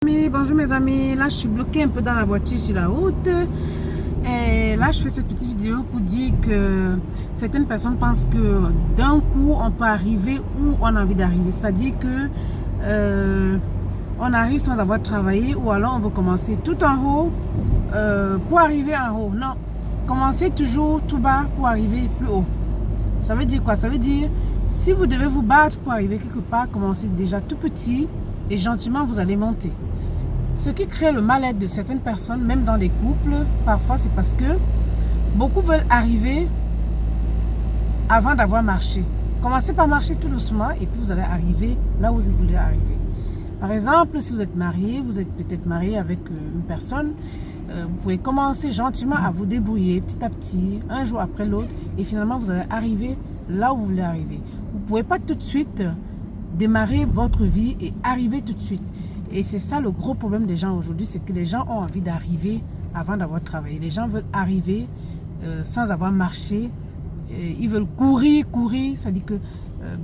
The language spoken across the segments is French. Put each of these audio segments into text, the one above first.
Bonjour mes amis, là je suis bloquée un peu dans la voiture sur la route et là je fais cette petite vidéo pour dire que certaines personnes pensent que d'un coup on peut arriver où on a envie d'arriver, c'est-à-dire que on arrive sans avoir travaillé ou alors on veut commencer tout en haut pour arriver en haut. Non, commencez toujours tout bas pour arriver plus haut. Ça veut dire quoi? Ça veut dire si vous devez vous battre pour arriver quelque part, commencez déjà tout petit et gentiment vous allez monter. Ce qui crée le mal-être de certaines personnes, même dans les couples, parfois c'est parce que beaucoup veulent arriver avant d'avoir marché. Commencez par marcher tout doucement et puis vous allez arriver là où vous voulez arriver. Par exemple, si vous êtes marié, vous êtes peut-être marié avec une personne, vous pouvez commencer gentiment à vous débrouiller petit à petit, un jour après l'autre, et finalement vous allez arriver là où vous voulez arriver. Vous ne pouvez pas tout de suite démarrer votre vie et arriver tout de suite. Et c'est ça le gros problème des gens aujourd'hui, c'est que les gens ont envie d'arriver avant d'avoir travaillé. Les gens veulent arriver sans avoir marché. Ils veulent courir, ça dit que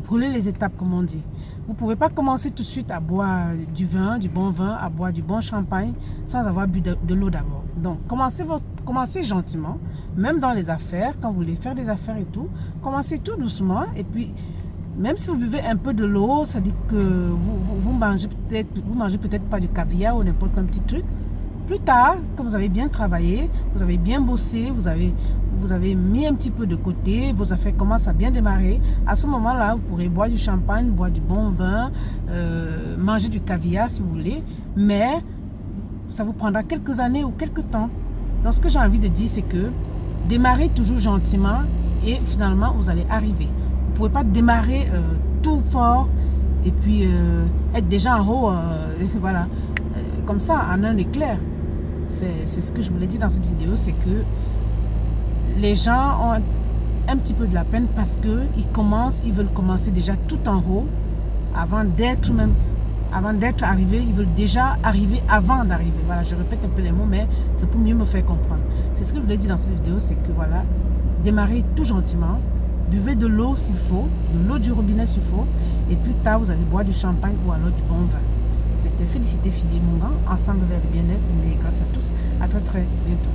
brûler les étapes, comme on dit. Vous ne pouvez pas commencer tout de suite à boire du vin, du bon vin, à boire du bon champagne, sans avoir bu de l'eau d'abord. Donc, commencez gentiment, même dans les affaires, quand vous voulez faire des affaires et tout, commencez tout doucement et puis même si vous buvez un peu de l'eau, ça dit que vous mangez peut-être pas du caviar ou n'importe quel petit truc. Plus tard, quand vous avez bien travaillé, vous avez bien bossé, vous avez mis un petit peu de côté, vos affaires commencent à bien démarrer. À ce moment-là, vous pourrez boire du champagne, boire du bon vin, manger du caviar si vous voulez. Mais ça vous prendra quelques années ou quelques temps. Donc ce que j'ai envie de dire, c'est que démarrez toujours gentiment et finalement, vous allez arriver. Vous ne pouvez pas démarrer tout fort et puis être déjà en haut, voilà, comme ça, en un éclair. C'est ce que je voulais dire dans cette vidéo, c'est que les gens ont un petit peu de la peine parce qu'ils veulent commencer déjà tout en haut, avant d'être arrivé, ils veulent déjà arriver avant d'arriver. Voilà, je répète un peu les mots, mais c'est pour mieux me faire comprendre. C'est ce que je voulais dire dans cette vidéo, c'est que voilà, démarrez tout gentiment. Buvez de l'eau s'il faut, de l'eau du robinet s'il faut, et plus tard vous allez boire du champagne ou alors du bon vin. C'était Félicité Philippe Mongan, ensemble vers le bien-être, mais grâce à tous, à très très bientôt.